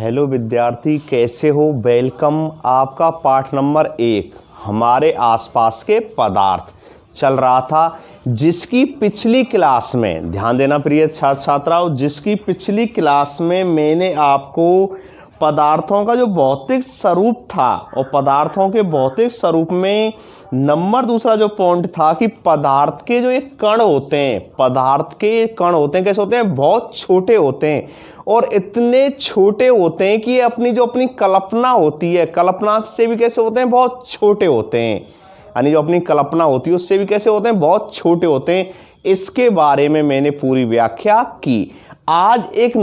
Hello विद्यार्थी, कैसे हो? वेलकम। आपका पाठ नंबर 1 हमारे आसपास के पदार्थ चल रहा था, जिसकी पिछली क्लास में, ध्यान देना प्रिय छात्र छात्राओं, जिसकी पिछली क्लास में मैंने आपको पदार्थों का जो भौतिक स्वरूप था और पदार्थों के भौतिक स्वरूप में नंबर दूसरा जो पॉइंट था कि पदार्थ के जो एक कण होते हैं, पदार्थ के कण होते हैं, कैसे होते हैं? बहुत छोटे होते हैं और इतने छोटे होते हैं कि अपनी कल्पना होती है, कल्पना से भी कैसे होते हैं? बहुत छोटे होते हैं। यानी जो अपनी कल्पना होती है उससे भी कैसे होते हैं? बहुत छोटे होते हैं। इसके बारे में मैंने पूरी व्याख्या की। आज एक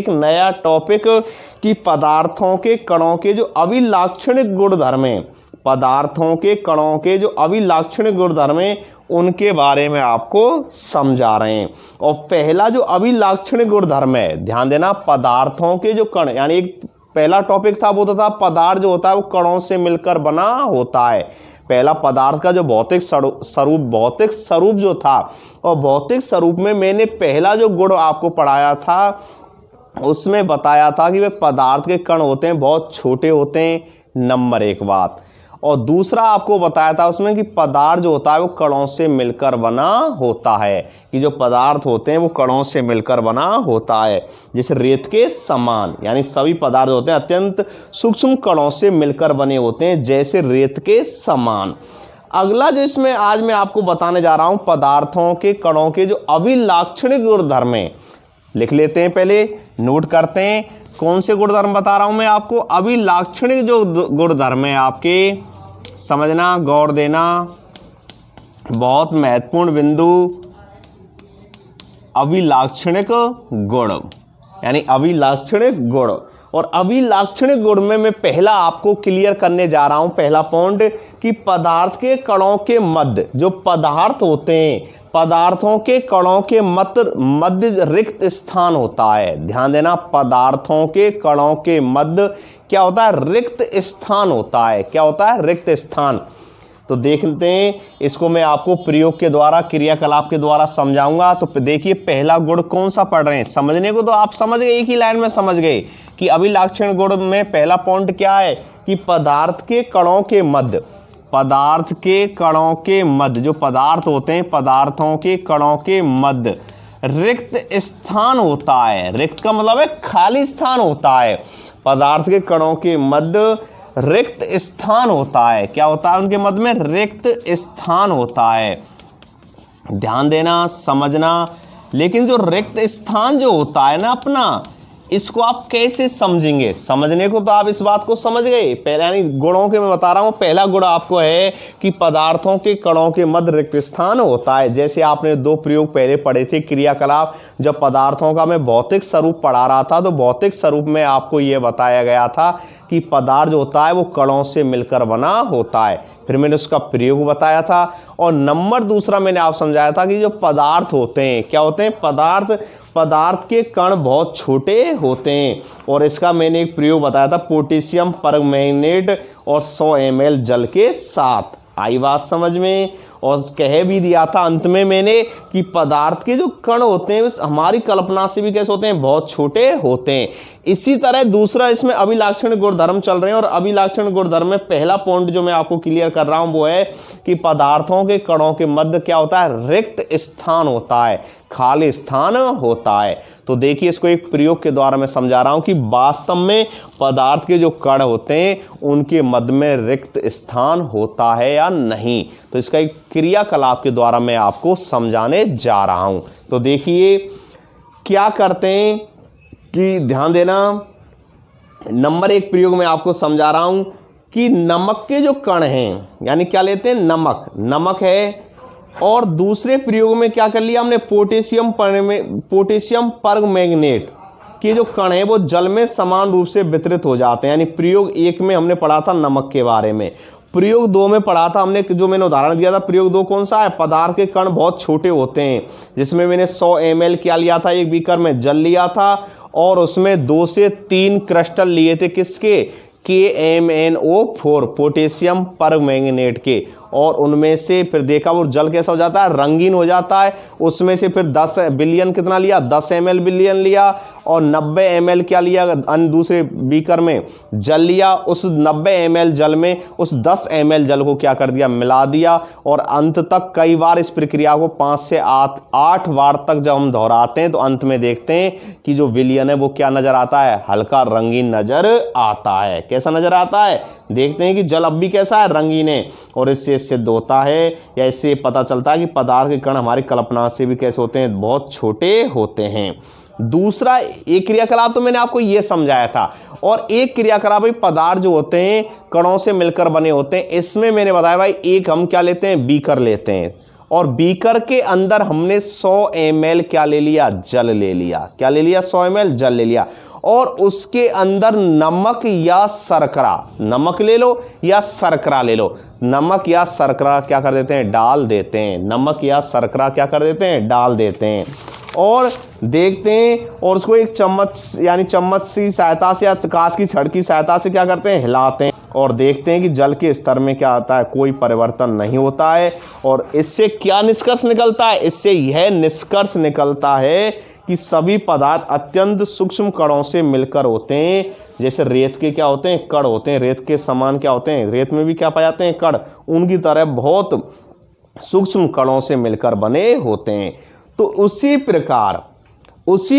नया टॉपिक कि पदार्थों के कणों के जो अभिलाक्षणिक गुणधर्म हैं, पदार्थों के कणों के जो अभिलाक्षणिक गुणधर्म हैं, उनके बारे में आपको समझा रहे हैं। और पहला जो अभिलाक्षणिक गुणधर्म है, ध्यान देना, पदार्थों के जो कण, यानी एक पहला टॉपिक था वो तो था पदार्थ जो होता है वो कणों से मिलकर बना होता है। पहला पदार्थ का जो भौतिक स्वरूप जो था, और भौतिक स्वरूप में मैंने पहला जो गुण आपको पढ़ाया था उसमें बताया था कि वे पदार्थ के कण होते हैं, बहुत छोटे होते हैं, नंबर 1 बात। और दूसरा आपको बताया था उसमें कि पदार्थ जो होता है वो कणों से मिलकर बना होता है, कि जो पदार्थ होते हैं वो कणों से मिलकर बना होता है, जैसे रेत के समान। यानी सभी पदार्थ होते हैं अत्यंत सूक्ष्म कणों से मिलकर बने होते हैं, जैसे रेत के समान। अगला जो इसमें आज मैं आपको बताने जा रहा हूं, पदार्थों के कणों के जो अभिलाक्षणिक गुणधर्म हैं, लिख लेते हैं, पहले नोट करते हैं कौन से गुणधर्म बता रहा हूं मैं आपको। अभिलाक्षणिक जो गुणधर्म है आपके, समझना, गौर देना, बहुत महत्वपूर्ण बिंदु। अभिलाक्षणिक गुण यानी अभिलाक्षणिक गुण, और अभिलाक्षणिक गुण में मैं पहला आपको क्लियर करने जा रहा हूं, पहला पॉइंट कि पदार्थ के कणों के मध्य जो पदार्थ होते हैं, पदार्थों के कणों के मध्य रिक्त स्थान होता है। ध्यान देना, पदार्थों के कणों के मध्य क्या होता है? रिक्त स्थान होता है। क्या होता है? रिक्त स्थान। तो देखते हैं, इसको मैं आपको प्रयोग के द्वारा, क्रियाकलाप के द्वारा समझाऊंगा। तो देखिए पहला गुण कौन सा पढ़ रहे हैं, समझने को तो आप समझ गए, एक ही लाइन में समझ गए कि अभिलाक्षण गुण में पहला पॉइंट क्या है कि पदार्थ के कणों के मध्य, पदार्थ के कणों के मध्य जो पदार्थ होते हैं, पदार्थों के कणों के मध्य रिक्त स्थान होता है। रिक्त का मतलब है खाली स्थान होता है। पदार्थ के कणों के मध्य रिक्त स्थान होता है। क्या होता है? उनके मध्य में रिक्त स्थान होता है। ध्यान देना, समझना। लेकिन जो रिक्त स्थान जो होता है ना अपना, इसको आप कैसे समझेंगे? समझने को तो आप इस बात को समझ गए। पहले यानी गुणों के मैं बता रहा हूं, पहला गुण आपको है कि पदार्थों के कणों के मध्य रिक्त स्थान होता है। जैसे आपने 2 प्रयोग पहले पढ़े थे, क्रियाकलाप, जब पदार्थों का मैं भौतिक स्वरूप पढ़ा रहा था तो भौतिक स्वरूप में आपको यह बताया गया था कि पदार्थ जो होता है वो कणों से मिलकर बना होता है। फिर मैंने उसका प्रयोग बताया था। और नंबर दूसरा मैंने आप समझाया था कि जो पदार्थ होते हैं, क्या होते हैं? पदार्थ के कण बहुत छोटे होते हैं। और इसका मैंने एक प्रयोग बताया था, पोटेशियम परमैंगनेट और 100 ml जल के साथ। आई बात समझ में? और कह भी दिया था अंत में मैंने कि पदार्थ के जो कण होते हैं हमारी कल्पना से भी कैसे होते हैं? बहुत छोटे होते हैं। इसी तरह दूसरा इसमें अभिलाक्षणिक गुणधर्म चल रहे हैं, और अभिलाक्षणिक गुणधर्म में पहला पॉइंट जो मैं आपको क्लियर कर रहा हूं वो है कि पदार्थों के कणों के मध्य क्या होता है? रिक्त स्थान होता है, खाली स्थान होता है। तो देखिए, इसको एक प्रयोग के द्वारा मैं समझा रहा हूं कि वास्तव में पदार्थ के जो कण होते हैं उनके मध्य में रिक्त स्थान होता है या नहीं। तो इसका एक क्रियाकलाप के द्वारा मैं आपको समझाने जा रहा हूं। तो देखिए क्या करते हैं कि ध्यान देना, नंबर 1 प्रयोग में आपको समझा रहा हूं कि नमक के जो कण हैं, यानी क्या लेते हैं? नमक है। और दूसरे प्रयोग में क्या कर लिया हमने? पोटेशियम परमैंगनेट के जो कण है वो जल में समान रूप से वितरित हो जाते हैं। यानी प्रयोग 1 में हमने पढ़ा था नमक के बारे में, प्रयोग 2 में पढ़ा था हमने, जो मैंने उदाहरण दिया था। प्रयोग 2 कौन सा है? पदार्थ के कण बहुत छोटे होते हैं, जिसमें मैंने 100 ml क्या लिया था? एक बीकर में जल लिया था और उसमें 2 से 3 क्रिस्टल लिए थे। किसके? KMnO4 पोटेशियम परमैंगनेट के, और उनमें से फिर देखा वो जल कैसा हो जाता है, रंगीन हो जाता है। उसमें से फिर 10 बिलियन कितना लिया, 10 ml बिलियन लिया, और 90 ml क्या लिया, अन्य दूसरे बीकर में जल लिया। उस 90 ml जल में उस 10 ml जल को क्या कर दिया, मिला दिया, और अंत तक कई बार इस प्रक्रिया को 5 से 8 बार तक जब हम दोहराते हैं तो अंत में देखते हैं कि जो विलयन है वो क्या नजर आता है, हल्का रंगीन नजर आता है। कैसा नजर आता है, देखते हैं कि जल अब भी कैसा है, रंगीन है। और इससे सिद्ध होता है या इससे पता चलता है कि पदार्थ के कण हमारी कल्पना से भी कैसे होते हैं, बहुत छोटे होते हैं। दूसरा एक क्रियाकलाप तो मैंने आपको यह समझाया था, और एक क्रियाकलाप भाई पदार्थ जो होते हैं कणों से मिलकर बने होते हैं। इसमें मैंने बताया भाई एक हम क्या लेते हैं, बीकर लेते हैं, और बीकर के अंदर हमने 100 ml क्या ले लिया, जल ले लिया। क्या ले लिया, 100 ml जल ले लिया, और उसके अंदर नमक या शर्करा, नमक ले लो या शर्करा ले लो, नमक या शर्करा क्या कर देते हैं, डाल देते हैं। नमक या शर्करा क्या कर देते हैं, डाल देते हैं, और देखते हैं, और उसको एक चम्मच यानी चम्मच की सहायता से या कांच की छड़ की सहायता से क्या करते हैं, हिलाते हैं, और देखते हैं कि जल के स्तर में क्या आता है, कोई परिवर्तन नहीं होता है। और इससे क्या निष्कर्ष निकलता है, इससे यह निष्कर्ष निकलता है कि सभी पदार्थ अत्यंत सूक्ष्म कणों से मिलकर होते हैं। जैसे रेत के क्या होते हैं, कण होते हैं, रेत के समान क्या होते हैं, रेत में भी क्या पाए जाते हैं, कण, उनकी तरह बहुत सूक्ष्म कणों से मिलकर बने होते हैं। तो उसी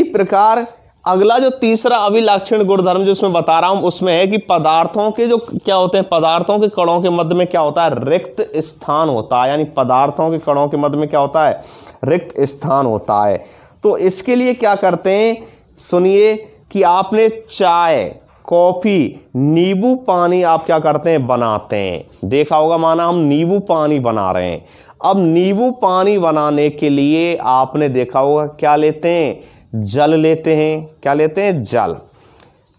प्रकार अगला जो तीसरा अभिलक्षण गुणधर्म जो इसमें बता रहा हूं उसमें है कि पदार्थों के जो क्या होते हैं, पदार्थों के कणों के मध्य में क्या होता है, रिक्त स्थान होता है। यानी पदार्थों के कणों के मध्य में क्या होता है, रिक्त स्थान होता है। तो इसके लिए क्या करते हैं, सुनिए कि आपने चाय, कॉफी, नींबू पानी आप क्या करते हैं, बनाते हैं। देखा होगा, माना हम नींबू पानी बना रहे हैं। अब नींबू पानी बनाने के लिए आपने देखा होगा क्या लेते हैं, जल लेते हैं। क्या लेते हैं, जल।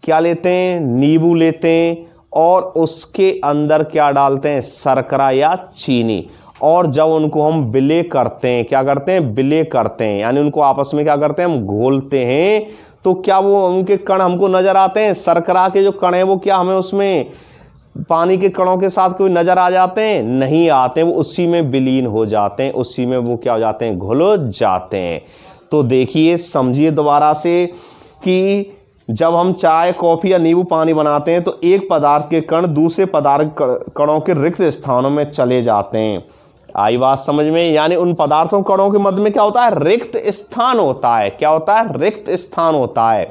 क्या लेते हैं, नींबू लेते हैं, और उसके अंदर क्या डालते हैं, शर्करा या चीनी। और जब उनको हम विलय करते हैं, क्या करते हैं, विलय करते हैं, यानी उनको आपस में क्या करते हैं, हम घोलते हैं, तो क्या वो उनके कण हमको नजर आते हैं, शर्करा के जो कण हैं वो क्या हमें उसमें पानी के कणों के साथ कोई नजर आ जाते हैं, नहीं आते, वो उसी में विलीन हो जाते हैं, उसी में वो क्या हो जाते हैं, घुल जाते हैं। तो देखिए, समझिए दोबारा से कि जब हम चाय, कॉफी या नींबू पानी बनाते हैं तो एक पदार्थ के कण दूसरे पदार्थ कणों के रिक्त स्थानों में चले जाते हैं। आई बात समझ में, यानी उन पदार्थों कणों के मध्य में क्या होता है, रिक्त स्थान होता है। क्या होता है, रिक्त स्थान होता है।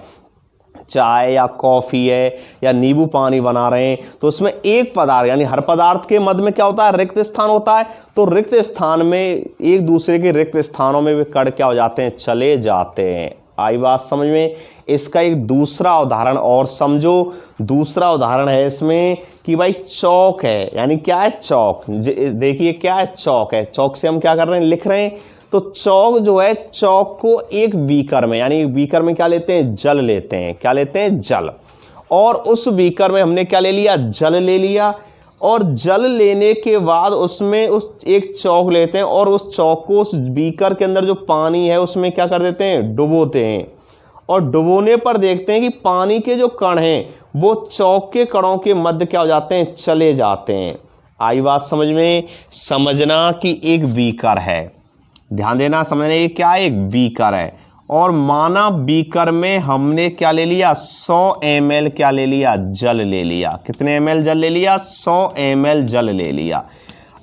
चाय या कॉफी है या नींबू पानी बना रहे हैं तो उसमें एक पदार्थ यानी हर पदार्थ के मध्य में क्या होता है, रिक्त स्थान होता है। तो रिक्त स्थान में एक दूसरे के रिक्त स्थानों में वे कण क्या हो जाते हैं, चले जाते हैं। आई बात समझ में। इसका एक दूसरा उदाहरण और समझो। दूसरा उदाहरण है इसमें कि भाई चौक है, यानी क्या है, चौक। देखिए क्या है, चौक है। चौक से हम क्या कर रहे हैं, लिख रहे हैं। तो चौक जो है, चौक को एक बीकर में, यानी बीकर में क्या लेते हैं, जल लेते हैं। क्या लेते हैं, जल। और उस बीकर में हमने क्या ले लिया, जल ले लिया। और जल लेने के बाद उसमें उस एक चौक लेते हैं और उस चौक को उस बीकर के अंदर जो पानी है उसमें क्या कर देते हैं, डुबोते हैं। और डुबोने पर देखते हैं कि पानी के जो कण हैं वो चौक के कणों के मध्य क्या हो जाते हैं, चले जाते हैं। आई बात समझ में। समझना कि एक बीकर है, ध्यान देना, समझना ये क्या है, एक बीकर है। और माना बीकर में हमने क्या ले लिया, 100 ml क्या ले लिया, जल ले लिया। कितने ml जल ले लिया, 100 ml जल ले लिया।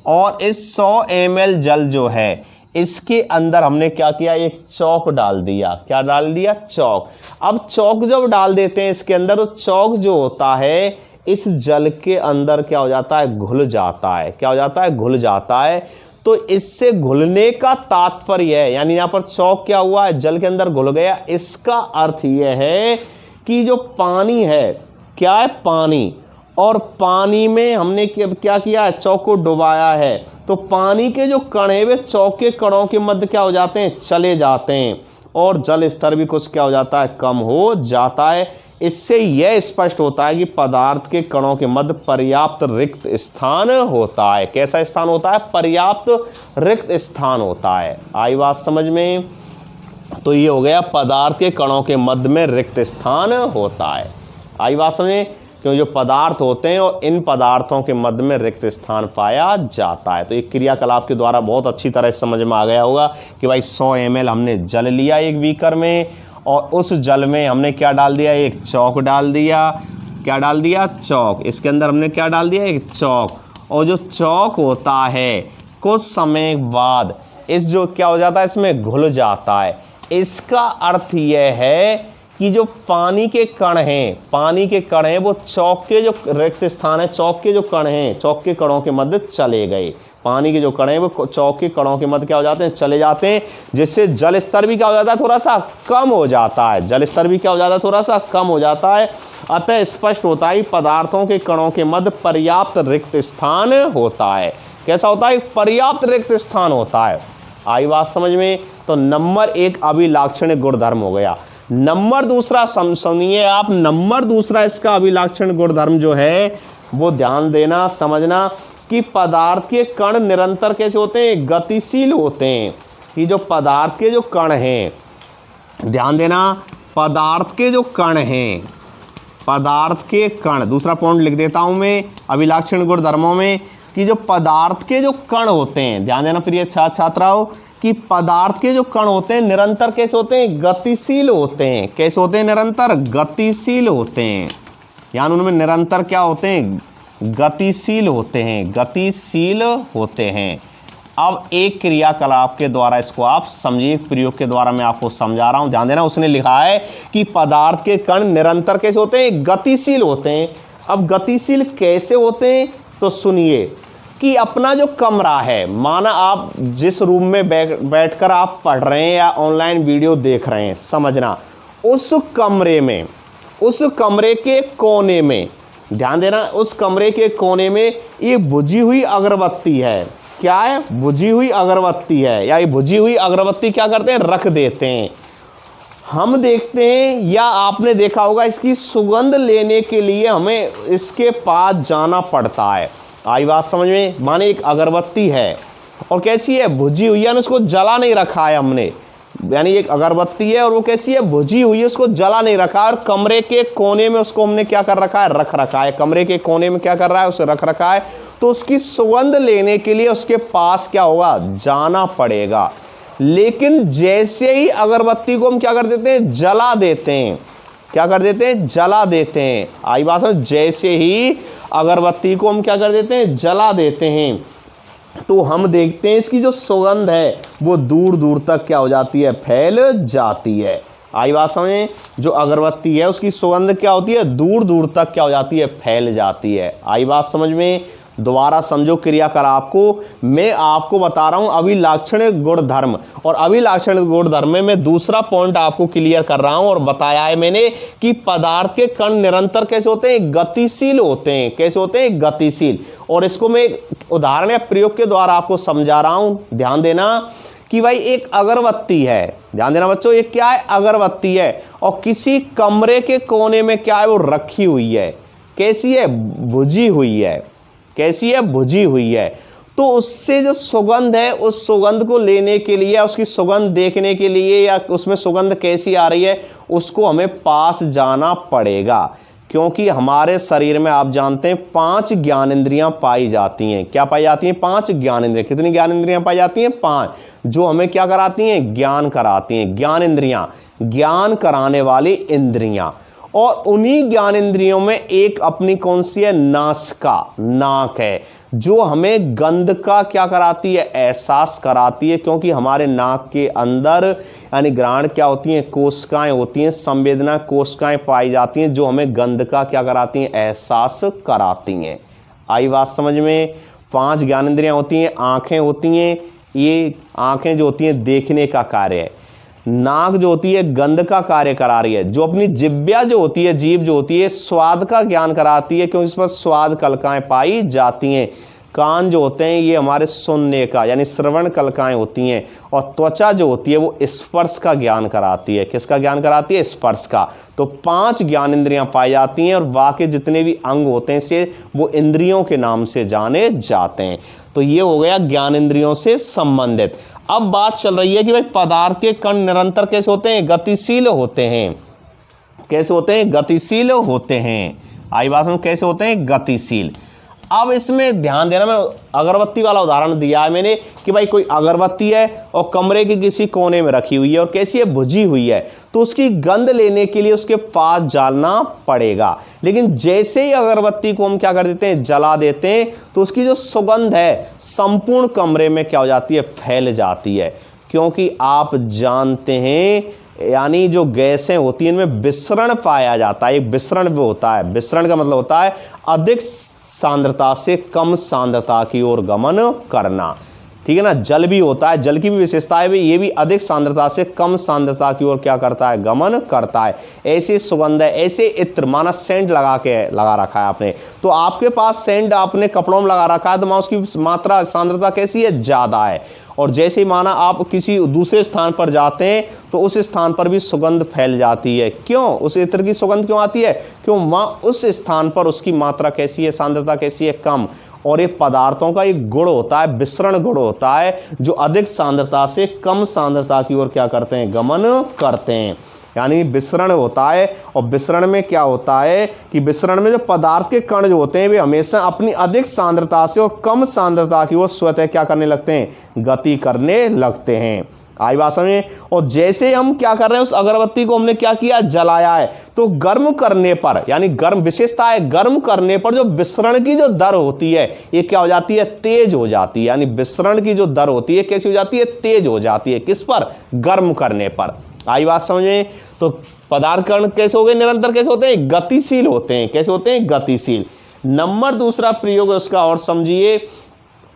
और इस 100 ml जल जो है इसके अंदर हमने क्या किया, एक चौक डाल दिया। क्या डाल दिया, चौक। अब चौक जब डाल देते हैं इसके अंदर, तो चौक जो होता है इस जल के अंदर क्या हो जाता है, घुल जाता है। क्या हो जाता है, घुल जाता है। तो इससे घुलने का तात्पर्य है, यानी यहां पर चौक क्या हुआ है, जल के अंदर घुल गया। इसका अर्थ यह है कि जो पानी है, क्या है, पानी, और पानी में हमने क्या किया है, चौक को डुबाया है। तो पानी के जो कण है वे चौक के कणों के मध्य क्या हो जाते हैं, चले जाते हैं। और जल स्तर भी कुछ क्या हो जाता है, कम हो जाता है। इससे यह स्पष्ट होता है कि पदार्थ के कणों के मध्य पर्याप्त रिक्त स्थान होता है। कैसा स्थान होता है, पर्याप्त रिक्त स्थान होता है। आई बात समझ में। तो ये हो गया, पदार्थ के कणों के मध्य में रिक्त स्थान होता है। आई बात समझ में। क्योंकि जो पदार्थ होते हैं और इन पदार्थों के मध्य में रिक्त स्थान पाया जाता है। तो एक क्रियाकलाप के द्वारा बहुत अच्छी तरह से समझ में आ गया होगा कि भाई 100 ml हमने जल लिया एक बीकर में, और उस जल में हमने क्या डाल दिया, एक चौक डाल दिया। क्या डाल दिया, चौक। इसके अंदर हमने क्या डाल दिया, एक चौक। और जो चौक होता है कुछ समय बाद इस जो क्या हो जाता है, इसमें घुल जाता है। इसका अर्थ यह है कि जो पानी के कण हैं वो चौक के जो रिक्त स्थान है, चौक के जो कण हैं, चौक के कणों के मध्य चले गए। पानी के जो कण हैं वो चौक के कणों के मध्य क्या हो जाते हैं, चले जाते हैं, जिससे जल स्तर भी क्या हो जाता है, थोड़ा सा कम हो जाता है। जल स्तर भी क्या हो जाता है, थोड़ा सा कम हो जाता है। अतः स्पष्ट होता है पदार्थों के कणों के मध्य पर्याप्त रिक्त स्थान होता है। कैसा होता है, पर्याप्त रिक्त स्थान होता है। आई बात समझ में। तो नंबर 1 अभिलाक्षणिक गुणधर्म हो गया। नंबर दूसरा सुनिए आप, नंबर दूसरा इसका अभिलाक्षणिक गुणधर्म जो है वो ध्यान देना, समझना कि पदार्थ के कण निरंतर कैसे होते हैं, गतिशील होते हैं। कि जो पदार्थ के जो कण हैं, ध्यान देना, पदार्थ के जो कण हैं, पदार्थ के कण, दूसरा पॉइंट लिख देता हूं मैं अभिलाक्षणिक गुणधर्मों में, कि जो पदार्थ के जो कण होते हैं, ध्यान देना प्रिय छात्राओं, कि पदार्थ के जो कण होते हैं निरंतर कैसे होते हैं, गतिशील होते हैं। कैसे होते हैं, निरंतर गतिशील होते हैं। यानी उनमें निरंतर क्या होते हैं, गतिशील होते हैं, गतिशील होते हैं। अब एक क्रियाकलाप के द्वारा इसको आप समझिए, प्रयोग के द्वारा मैं आपको समझा रहा हूं, ध्यान देना। उसने लिखा है कि पदार्थ के कण निरंतर कैसे होते हैं, गतिशील होते हैं। अब गतिशील कैसे होते हैं, तो सुनिए कि अपना जो कमरा है, माना आप जिस रूम में बैठकर आप पढ़ रहे हैं या ऑनलाइन वीडियो देख रहे हैं, समझना, उस कमरे में, उस कमरे के कोने में, ध्यान देना, उस कमरे के कोने में ये बुझी हुई अगरबत्ती है। क्या है, बुझी हुई अगरबत्ती है। या ये बुझी हुई अगरबत्ती क्या करते हैं, रख देते हैं। हम देखते हैं या आपने देखा होगा, इसकी सुगंध लेने के लिए हमें इसके पास जाना पड़ता है। आई बात समझ में। माने एक अगरबत्ती है और कैसी है, बुझी हुई है, यानी उसको जला नहीं रखा है हमने। यानी एक अगरबत्ती है और वो कैसी है, बुझी हुई है, उसको जला नहीं रखा है, और कमरे के कोने में उसको हमने क्या कर रखा है, रख रखा है। कमरे के कोने में क्या कर रहा है, उसे रख रखा है। तो उसकी सुगंध लेने के लिए उसके पास क्या होगा, जाना पड़ेगा। लेकिन जैसे ही अगरबत्ती को हम क्या कर देते हैं, जला देते हैं। क्या कर देते हैं, जला देते हैं। आई बात समझ। जैसे ही अगरबत्ती को हम क्या कर देते हैं, जला देते हैं, तो हम देखते हैं इसकी जो सुगंध है वो दूर दूर तक क्या हो जाती है, फैल जाती है। आई बात समझे। जो अगरबत्ती है उसकी सुगंध क्या होती है, दूर दूर तक क्या हो जाती है, फैल जाती है। आई बात समझ में। दोबारा समझो क्रियाकलाप को। मैं आपको बता रहा हूं अभिलाक्षणिक गुणधर्म, और अभिलाक्षणिक गुणधर्म में मैं दूसरा पॉइंट आपको क्लियर कर रहा हूं और बताया है मैंने कि पदार्थ के कण निरंतर कैसे होते हैं, गतिशील होते हैं। कैसे होते हैं, गतिशील। और इसको मैं उदाहरण या प्रयोग के द्वारा आपको समझा रहा हूं। ध्यान देना कि भाई एक अगरबत्ती है, ध्यान देना बच्चों, ये क्या है, अगरबत्ती है, और किसी कमरे के कोने में क्या है, वो रखी हुई है। कैसी है, बुझी हुई है। कैसी है, बुझी हुई है। तो उससे जो सुगंध है, उस सुगंध को लेने के लिए, उसकी सुगंध देखने के लिए, या उसमें सुगंध कैसी आ रही है, उसको हमें पास जाना पड़ेगा। क्योंकि हमारे शरीर में आप जानते हैं 5 ज्ञानेंद्रियां पाई जाती हैं। क्या पाई जाती हैं, 5 ज्ञानेंद्रियां। कितनी ज्ञानेंद्रियां पाई जाती हैं, 5, जो हमें क्या कराती हैं, ज्ञान कराती हैं। ज्ञानेंद्रियां, ज्ञान कराने वाली इंद्रियां। और उन्हीं ज्ञानेंद्रियों में एक अपनी कौन सी है, नासिका, नाक है, जो हमें गंध का क्या कराती है, एहसास कराती है। क्योंकि हमारे नाक के अंदर यानी ग्राण क्या होती हैं, कोशिकाएं होती हैं, संवेदना कोशिकाएं पाई जाती हैं, जो हमें गंध का क्या कराती हैं, एहसास कराती हैं। आई बात समझ में। 5 ज्ञानेंद्रियां होती हैं। आंखें होती हैं, ये आंखें जो होती हैं देखने का कार्य है। नाक जो होती है गंध का कार्य करा रही है। जो अपनी जिब्या जो होती है, जीभ जो होती है, स्वाद का ज्ञान कराती है, क्योंकि इस पर स्वाद कलकाएं पाई जाती हैं। कान जो होते हैं ये हमारे सुनने का यानी श्रवण कलकाएं होती हैं। और त्वचा जो होती है वो स्पर्श का ज्ञान कराती है। किसका ज्ञान कराती है, स्पर्श का। तो 5 ज्ञानेंद्रियां पाई जाती हैं, और बाकी जितने भी अंग होते हैं से वो इंद्रियों के नाम से जाने जाते हैं। तो ये हो गया ज्ञानेंद्रियों से संबंधित। अब बात चल रही है कि भाई पदार्थ के कण निरंतर कैसे होते हैं, गतिशील होते हैं। कैसे होते हैं, गतिशील होते हैं। आई बात समझ, कैसे होते हैं, गतिशील। अब इसमें ध्यान देना, मैं अगरबत्ती वाला उदाहरण दिया है मैंने कि भाई कोई अगरबत्ती है और कमरे के किसी कोने में रखी हुई है और कैसी है, बुझी हुई है, तो उसकी गंध लेने के लिए उसके पास जाना पड़ेगा। लेकिन जैसे ही अगरबत्ती को हम क्या कर देते हैं, जला देते हैं, तो उसकी जो सुगंध है संपूर्ण कमरे में क्या हो जाती है, फैल जाती है। क्योंकि आप जानते हैं यानी जो गैसें होती हैं इनमें विसरण पाया जाता है, एक विसरण भी होता है। विसरण का मतलब होता है अधिक सांद्रता से कम सांद्रता की ओर गमन करना, ठीक है ना। जल भी होता है, जल की भी विशेषता है, ये भी अधिक सांद्रता से कम सांद्रता की ओर क्या करता है, गमन करता है। ऐसे सुगंध है, ऐसे इत्र, माना सेंट लगा रखा है आपने, तो आपके पास सेंट आपने कपड़ों में लगा रखा है, तो उसकी मात्रा सांद्रता कैसी है, ज़्यादा है। और जैसे ही माना आप किसी दूसरे स्थान पर जाते हैं तो उस स्थान पर भी सुगंध फैल जाती है। क्यों, उस इत्र की सुगंध क्यों आती है, क्यों वहाँ उस स्थान पर उसकी मात्रा कैसी है, सांद्रता कैसी है, कम। और ये पदार्थों का एक गुण होता है, विसरण गुण होता है, जो अधिक सांद्रता से कम सांद्रता की ओर क्या करते हैं, गमन करते हैं। यानी विसरण होता है। और विसरण में क्या होता है कि विसरण में जो पदार्थ के कण जो होते हैं वे हमेशा अपनी अधिक सांद्रता से और कम सांद्रता की ओर स्वतः क्या करने लगते हैं, गति करने लगते हैं। आई बात समझ में। और जैसे हम क्या कर रहे हैं, उस अगरबत्ती को हमने क्या किया, जलाया है, तो गर्म करने पर, यानी गर्म विशेषता है, गर्म करने पर जो विसरण की जो दर होती है ये क्या हो जाती है, तेज हो जाती है। यानी विसरण की जो दर होती है कैसी हो जाती है, तेज हो जाती है। किस पर, गर्म करने पर। आई बात समझ में। तो पदार्थ कण कैसे हो गए, निरंतर कैसे होते हैं, गतिशील होते हैं। कैसे होते हैं, गतिशील। नंबर दूसरा प्रयोग है उसका, और समझिए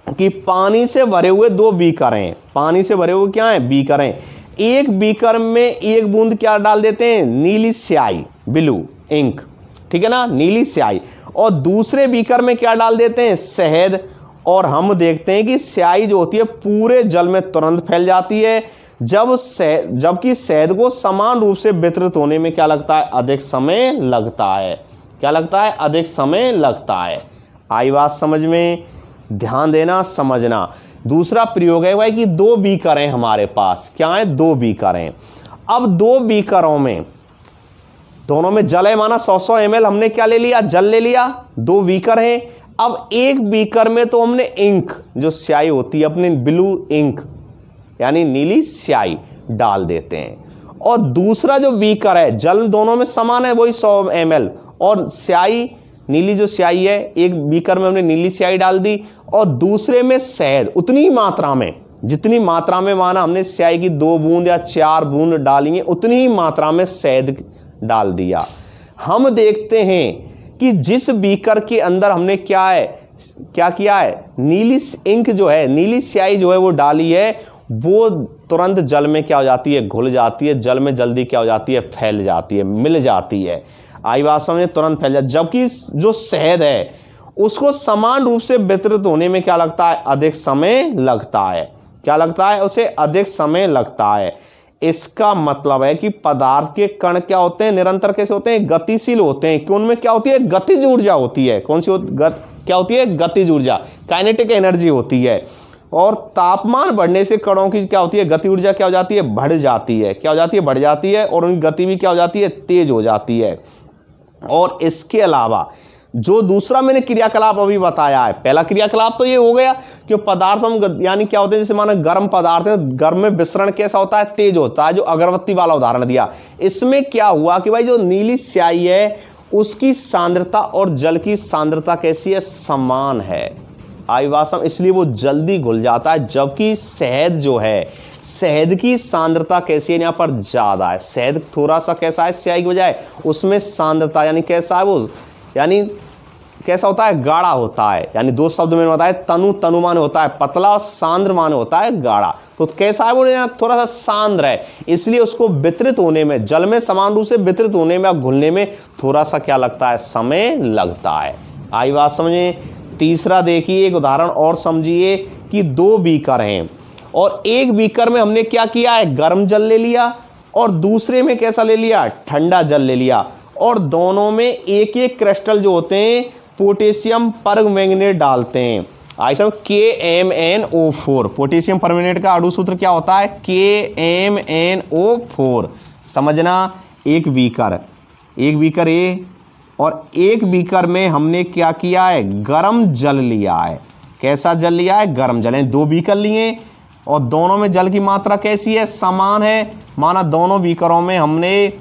कि पानी से भरे हुए दो बीकर हैं। पानी से भरे हुए क्या हैं, बीकर हैं। एक बीकर में एक बूंद क्या डाल देते हैं, नीली स्याही, ब्लू इंक, ठीक है ना, नीली स्याही। और दूसरे बीकर में क्या डाल देते हैं, शहद। और हम देखते हैं कि स्याही जो होती है पूरे जल में तुरंत फैल जाती है, जबकि शहद को समान रूप से वितरित होने में क्या लगता है, अधिक समय लगता है। क्या लगता है, अधिक समय लगता है। आई बात समझ में, ध्यान देना, समझना। दूसरा प्रयोग है भाई कि दो बीकर हैं हमारे पास। क्या है, दो बीकर हैं। अब दो बीकरों में, दोनों में जल है, माना 100-100 ml हमने क्या ले लिया, जल ले लिया। दो बीकर हैं। अब एक बीकर में तो हमने इंक, जो स्याही होती है अपनी, ब्लू इंक यानी नीली स्याही डाल देते हैं। और दूसरा जो बीकर है, जल दोनों में समान है, वही 100 ml, और स्याही, नीली जो स्याही है, एक बीकर में हमने नीली स्याही डाल दी और दूसरे में शहद उतनी ही मात्रा में, जितनी मात्रा में माना हमने स्याही की 2 बूंद या 4 बूंद डाली है, उतनी ही मात्रा में शहद डाल दिया। हम देखते हैं कि जिस बीकर के अंदर हमने क्या किया है, नीली इंक जो है, नीली स्याही जो है वो डाली है, वो तुरंत जल में क्या हो जाती है, घुल जाती है, जल में जल्दी क्या हो जाती है, फैल जाती है, मिल जाती है। आई बात समझ में, तुरंत फैल जाती है। जबकि जो शहद है उसको समान रूप से वितरित होने में क्या लगता है, अधिक समय लगता है। क्या लगता है, उसे अधिक समय लगता है। इसका मतलब है कि पदार्थ के कण क्या होते हैं, निरंतर कैसे होते हैं, गतिशील होते हैं। कि उनमें क्या होती है, गतिज ऊर्जा होती है। कौन सी क्या होती है, गतिज ऊर्जा, काइनेटिक एनर्जी होती है। और तापमान बढ़ने से कणों की क्या होती है, गति ऊर्जा क्या हो जाती है, बढ़ जाती है। क्या हो जाती है, बढ़ जाती है। और उनकी गति भी क्या हो जाती है, तेज हो जाती है। और इसके अलावा जो दूसरा मैंने क्रियाकलाप अभी बताया है, पहला क्रियाकलाप तो ये हो गया कि पदार्थ हम यानी क्या होते हैं, जैसे माना गर्म पदार्थ है, गर्म में विसरण कैसा होता है, तेज होता है, जो अगरबत्ती वाला उदाहरण दिया। इसमें क्या हुआ कि भाई जो नीली स्याही है उसकी सांद्रता और जल की सांद्रता कैसी है, समान है। आईवासम, इसलिए वो जल्दी घुल जाता है। जबकि शहद जो है, शहद की सांद्रता कैसी है, यहाँ पर ज़्यादा है। शहद थोड़ा सा कैसा है, स्याही की बजाय, उसमें सांद्रता यानी कैसा है वो, यानी कैसा होता है, गाढ़ा होता है। यानी 2 शब्द में बताया, तनु माने होता है पतला और सांद्र माने होता है गाढ़ा। तो कैसा है वो, थोड़ा सा सांद्र है, इसलिए उसको वितरित होने में, जल में समान रूप से वितरित होने में, घुलने में थोड़ा सा क्या लगता है, समय लगता है। आई बात समझे। तीसरा देखिए, एक उदाहरण और समझिए कि 2 बीकर हैं और एक बीकर में हमने क्या किया है, गर्म जल ले लिया और दूसरे में कैसा ले लिया, ठंडा जल ले लिया। और दोनों में एक एक क्रिस्टल जो होते हैं पोटेशियम परमैंगनेट डालते हैं। आई सब KMnO4, पोटेशियम परमैंगनेट का अणु सूत्र क्या होता है, KMnO4। समझना, एक बीकर ए और एक बीकर में हमने क्या किया है, गर्म जल लिया है। कैसा जल लिया है, गर्म जल। दो बीकर लिए और दोनों में जल की मात्रा कैसी है, समान है। माना दोनों बीकरों में हमने,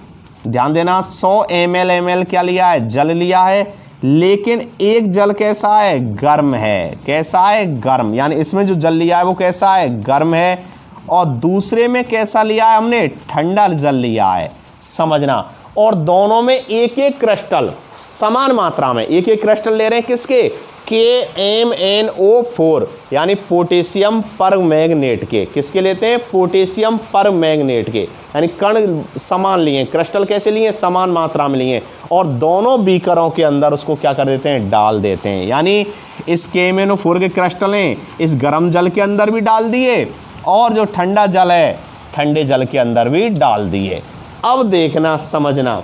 ध्यान देना, 100 ml क्या लिया है, जल लिया है, लेकिन एक जल कैसा है, गर्म है। कैसा है, गर्म। यानी इसमें जो जल लिया है वो कैसा है, गर्म है। और दूसरे में कैसा लिया है हमने, ठंडा जल लिया है। समझना। और दोनों में एक एक क्रिस्टल समान मात्रा में, एक एक क्रिस्टल ले रहे हैं किसके, KMnO4 यानी पोटेशियम परमैंगनेट के। किसके लेते हैं, पोटेशियम परमैंगनेट के। यानी कण समान लिए, क्रिस्टल कैसे लिए, समान मात्रा में लिए। और दोनों बीकरों के अंदर उसको क्या कर देते हैं, डाल देते हैं। यानी इस KMnO4 के क्रिस्टल इस गर्म जल के अंदर भी डाल दिए और जो ठंडा जल है ठंडे जल के अंदर भी डाल दिए। अब देखना, समझना,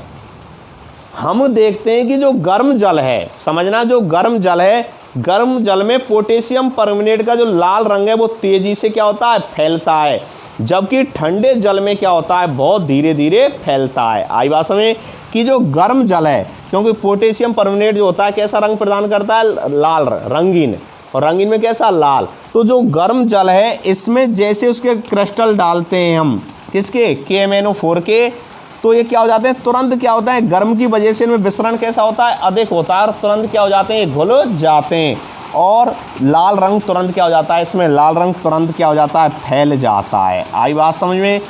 हम देखते हैं कि जो गर्म जल है, समझना, जो गर्म जल है, गर्म जल में पोटेशियम परमैंगनेट का जो लाल रंग है वो तेजी से क्या होता है, फैलता है। जबकि ठंडे जल में क्या होता है, बहुत धीरे धीरे फैलता है। आई बात समझ कि जो गर्म जल है, क्योंकि पोटेशियम परमैंगनेट जो होता है कैसा रंग प्रदान करता है, लाल, रंगीन। और रंगीन में कैसा, लाल। तो जो गर्म जल है इसमें जैसे उसके क्रिस्टल डालते हैं हम, किसके, KMnO4 के, तो ये क्या हो जाते हैं, तुरंत क्या होता है, गर्म की वजह से इनमें विसरण कैसा होता है, अधिक होता है। और तुरंत क्या हो जाते हैं, घुल जाते हैं। और लाल रंग तुरंत क्या हो जाता है, इसमें लाल रंग तुरंत क्या हो जाता है, फैल जाता है। आई बात समझ में।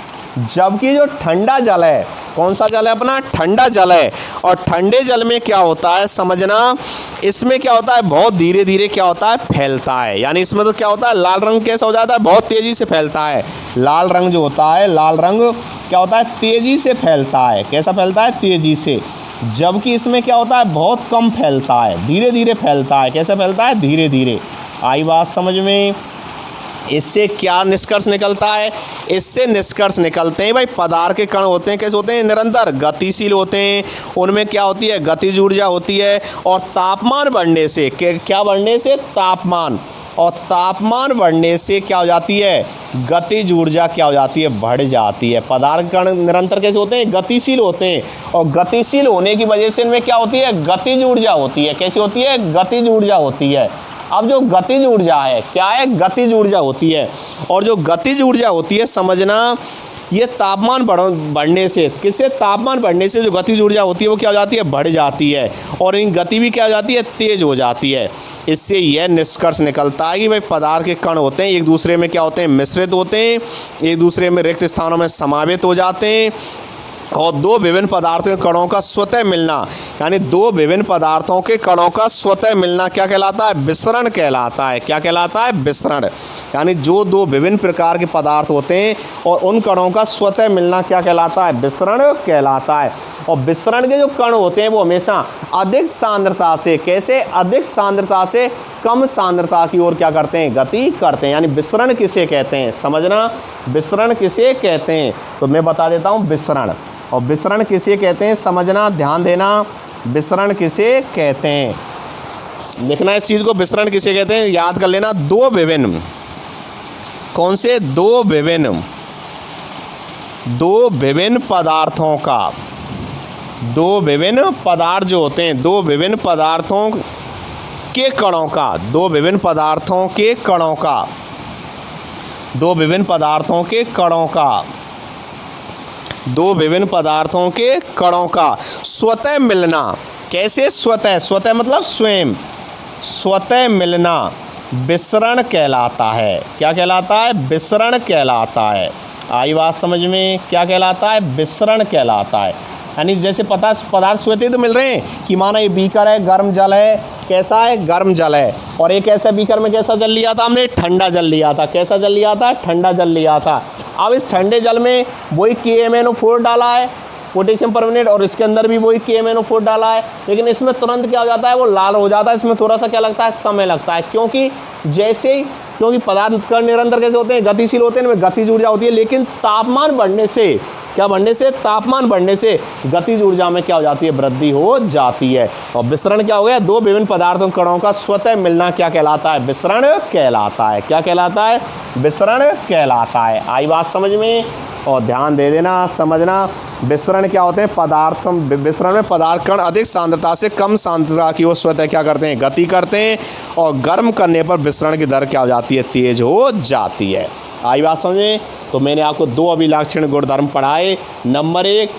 जबकि जो ठंडा जल है, कौन सा जल है अपना, ठंडा जल है। और ठंडे जल में क्या होता है, समझना, इसमें क्या होता है, बहुत धीरे धीरे क्या होता है, फैलता है। यानी इसमें तो क्या होता है, लाल रंग कैसा हो जाता है, बहुत तेजी से फैलता है। लाल रंग जो होता है, लाल रंग क्या होता है, तेजी से फैलता है। कैसा फैलता है, तेजी से। जबकि इसमें क्या होता है, बहुत कम फैलता है, धीरे धीरे फैलता है। कैसे फैलता है, धीरे धीरे। आई बात समझ में। इससे क्या निष्कर्ष निकलता है, इससे निष्कर्ष निकलते हैं भाई, पदार्थ के कण होते हैं कैसे होते हैं, निरंतर गतिशील होते हैं। उनमें क्या होती है, गतिज ऊर्जा होती है। और तापमान बढ़ने से, क्या बढ़ने से, तापमान। और तापमान बढ़ने से क्या हो जाती है, गतिज ऊर्जा क्या हो जाती है, बढ़ जाती है। पदार्थ कण निरंतर कैसे होते हैं, गतिशील होते हैं। और गतिशील होने की वजह से इनमें क्या होती है, गतिज ऊर्जा होती है। कैसी होती है, गतिज ऊर्जा होती है। अब जो गतिज ऊर्जा है, क्या है, गतिज ऊर्जा होती है। और जो गतिज ऊर्जा होती है, समझना, ये तापमान बढ़ने से, किससे, तापमान बढ़ने से जो गतिज ऊर्जा होती है वो क्या हो जाती है, बढ़ जाती है। और इन गति भी क्या हो जाती है, तेज हो जाती है। इससे यह निष्कर्ष निकलता है कि भाई पदार्थ के कण होते हैं, एक दूसरे में क्या होते हैं, मिश्रित होते हैं, एक दूसरे में रिक्त स्थानों में समावित हो जाते हैं। और दो विभिन्न पदार्थों के कणों का स्वतः मिलना, यानी दो विभिन्न पदार्थों के कणों का स्वतः मिलना क्या कहलाता है, विसरण कहलाता है। क्या कहलाता है, विसरण। यानी जो दो विभिन्न प्रकार के पदार्थ होते हैं और उन कणों का स्वतः मिलना क्या कहलाता है, विसरण कहलाता है। और विसरण के जो कण होते हैं वो हमेशा अधिक सांद्रता से, कैसे, अधिक सांद्रता से कम सांद्रता की ओर क्या करते हैं, गति करते हैं। यानी विसरण किसे कहते हैं, समझना, विसरण किसे कहते हैं, तो मैं बता देता हूँ विसरण। और विसरण किसे कहते हैं, समझना, ध्यान देना, विसरण किसे कहते हैं, लिखना इस चीज़ को, विसरण किसे कहते हैं, याद कर लेना। दो विभिन्न, कौन से, दो विभिन्न पदार्थों का, दो विभिन्न पदार्थ जो होते हैं, दो विभिन्न पदार्थों के कणों का, दो विभिन्न पदार्थों के कणों का, दो विभिन्न पदार्थों के कणों का, दो विभिन्न पदार्थों के कणों का स्वतः मिलना। कैसे, स्वतः, स्वतः मतलब स्वयं, स्वतः मिलना विसरण कहलाता है। क्या कहलाता है, विसरण कहलाता है। आई बात समझ में, क्या कहलाता है, विसरण कहलाता है। यानी जैसे पदार्थ स्वतः तो मिल रहे हैं कि माना ये बीकर है, गर्म जल है, कैसा है, गर्म जल है। और एक ऐसे बीकर में कैसा जल लिया था हमने, ठंडा जल लिया था। कैसा जल लिया था, ठंडा जल लिया था। अब इस ठंडे जल में वही KMnO4 डाला है, पोटेशियम परमैंगनेट, और इसके अंदर भी वही KMnO4 डाला है। लेकिन इसमें तुरंत क्या हो जाता है, वो लाल हो जाता है। इसमें थोड़ा सा क्या लगता है, समय लगता है। क्योंकि क्योंकि पदार्थ कण निरंतर कैसे होते हैं, गतिशील होते हैं, इनमें गतिज ऊर्जा होती है। लेकिन तापमान बढ़ने से, क्या बढ़ने से, तापमान बढ़ने से गतिज ऊर्जा में क्या हो जाती है, वृद्धि हो जाती है। और विसरण क्या हो गया, दो विभिन्न पदार्थों कणों का स्वतः मिलना क्या कहलाता है, विसरण कहलाता है। क्या कहलाता है, विसरण कहलाता है। आई बात समझ में। और ध्यान दे देना, समझना। विसरण क्या होते हैं? पदार्थ। विसरण में पदार्थ कण अधिक सांद्रता से कम सांद्रता की ओर स्वतः क्या करते हैं? गति करते हैं, और गर्म करने पर विसरण की दर क्या हो जाती है? तेज हो जाती है। आई बात समझे? तो मैंने आपको 2 अभिलाक्षणिक गुणधर्म पढ़ाए। नंबर 1,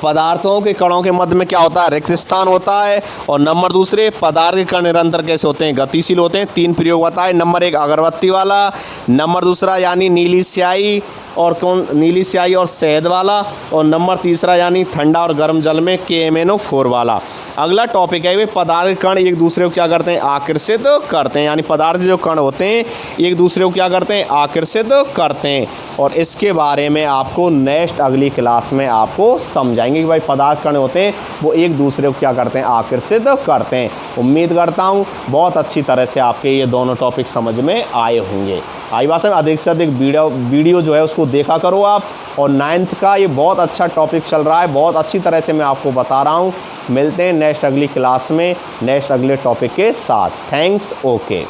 पदार्थों के कणों के मध्य में क्या होता है? रिक्त स्थान होता है। और नंबर 2, पदार्थ के कण निरंतर कैसे होते हैं? गतिशील होते हैं। 3 प्रयोग बताए। नंबर 1 अगरबत्ती वाला, नंबर 2 यानी नीली स्याही और नीली स्याही और शहद वाला, और नंबर 3 यानी ठंडा और गर्म जल में KMnO4 वाला। अगला टॉपिक है वे पदार्थ के कण एक दूसरे को क्या करते हैं? आकर्षित करते हैं। यानी पदार्थ जो कण होते हैं एक दूसरे को क्या करते हैं? आकर्षित करते हैं। और इसके बारे में आपको नेक्स्ट अगली क्लास में आपको समझाएंगे कि भाई पदार्थ कण होते हैं वो एक दूसरे को क्या करते हैं? आकर्षित करते हैं। उम्मीद करता हूँ बहुत अच्छी तरह से आपके ये दोनों टॉपिक समझ में आए होंगे। आई बात है? अधिक से अधिक वीडियो जो है उसको देखा करो आप। और 9th का ये बहुत अच्छा टॉपिक चल रहा है, बहुत अच्छी तरह से मैं आपको बता रहा हूँ। मिलते हैं नेक्स्ट अगली क्लास में नेक्स्ट अगले टॉपिक के साथ। थैंक्स। ओके।